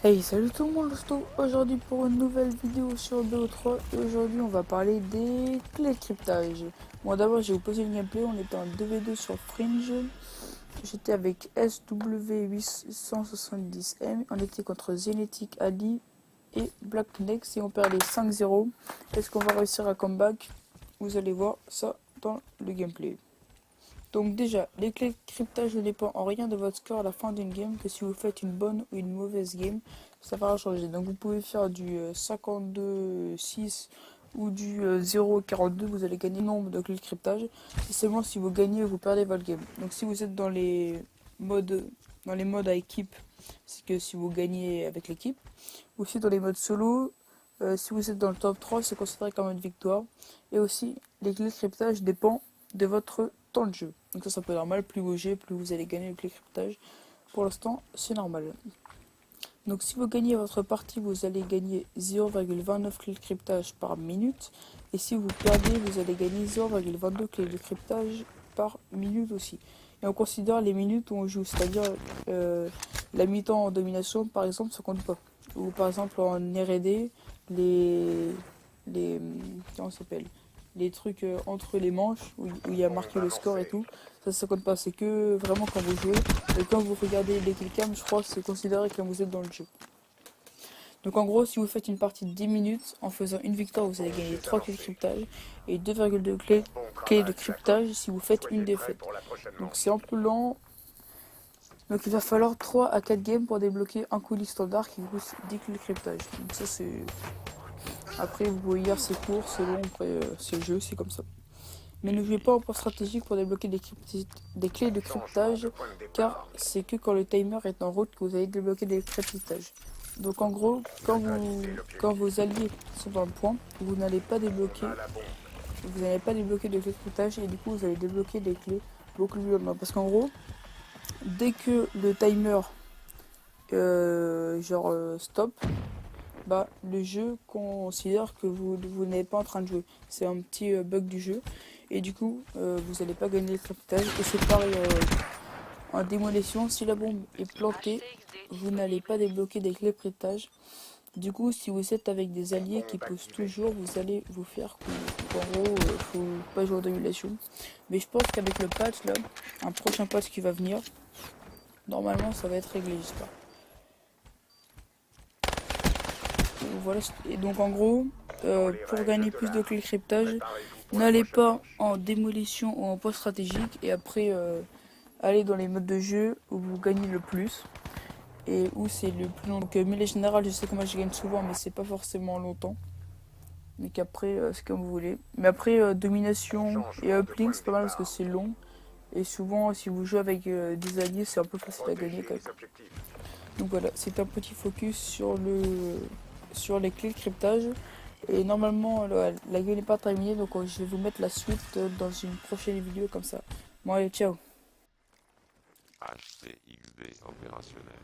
Hey, salut tout le monde, je se retrouve aujourd'hui pour une nouvelle vidéo sur BO3 et aujourd'hui on va parler des clés de cryptage. Bon d'abord je vais vous poser le gameplay, on était en 2v2 sur Fringe, j'étais avec SW870M, on était contre Zenetic Ali et Black Nex et on perdait 5-0. Est-ce qu'on va réussir à comeback? Vous allez voir ça dans le gameplay. Donc déjà, les clés de cryptage ne dépendent en rien de votre score à la fin d'une game, que si vous faites une bonne ou une mauvaise game, ça va changer. Donc vous pouvez faire du 52-6 ou du 0,42, vous allez gagner le nombre de clés de cryptage. C'est seulement si vous gagnez ou vous perdez votre game. Donc si vous êtes modes, dans les modes à équipe, c'est que si vous gagnez avec l'équipe. Aussi dans les modes solo, si vous êtes dans le top 3, c'est considéré comme une victoire. Et aussi, les clés de cryptage dépendent de votre temps de jeu. Donc ça peut être normal, plus vous jouez, plus vous allez gagner les clés de cryptage. Pour l'instant, c'est normal. Donc si vous gagnez votre partie, vous allez gagner 0,29 clés de cryptage par minute. Et si vous perdez, vous allez gagner 0,22 clés de cryptage par minute aussi. Et on considère les minutes où on joue, c'est-à-dire la mi-temps en domination, par exemple, ça compte pas. Ou par exemple en R&D, les comment ça s'appelle, les trucs entre les manches où il y a marqué le score et tout, ça compte pas. C'est que vraiment quand vous jouez. Et quand vous regardez les killcams, je crois que c'est considéré comme vous êtes dans le jeu. Donc en gros, si vous faites une partie de 10 minutes, en faisant une victoire, vous allez gagner 3 clés de cryptage et 2,2 clés de cryptage si vous faites une défaite. Donc c'est un peu lent. Donc il va falloir 3 à 4 games pour débloquer un colis standard qui coûte 10 clés de cryptage. Donc ça c'est... Après vous pouvez lire c'est court, c'est long, après c'est le jeu, c'est comme ça. Mais ne jouez pas en point stratégique pour débloquer des clés de cryptage, car c'est que quand le timer est en route que vous allez débloquer des clés de cryptage. Donc en gros, quand vos alliés sont dans le point, vous n'allez pas débloquer de clés de cryptage et du coup vous allez débloquer des clés beaucoup plus lentement. Parce qu'en gros, dès que le timer stop, bah le jeu considère que vous n'êtes pas en train de jouer. C'est un petit bug du jeu. Et du coup, vous n'allez pas gagner le cryptage. Et c'est pareil en démolition. Si la bombe est plantée, vous n'allez pas débloquer des clés de cryptage. Du coup, si vous êtes avec des alliés qui poussent toujours, vous allez vous faire coup. En gros, faut pas jouer en démolition. Mais je pense qu'avec le patch là, un prochain patch qui va venir, normalement ça va être réglé, j'espère. Voilà, et donc en gros, pour gagner plus de clés de cryptage, n'allez pas en démolition ou en poste stratégique et après allez dans les modes de jeu où vous gagnez le plus et où c'est le plus long. Donc mêlée générale, je sais que moi je gagne souvent mais c'est pas forcément longtemps. Donc après c'est comme vous voulez. Mais après domination et uplink c'est pas mal parce que c'est long. Et souvent si vous jouez avec des alliés c'est un peu facile à gagner quand même. Donc voilà, c'est un petit focus sur les clés de cryptage. Et normalement, la game n'est pas terminée, donc je vais vous mettre la suite dans une prochaine vidéo comme ça. Bon allez, ciao. HCXD opérationnel.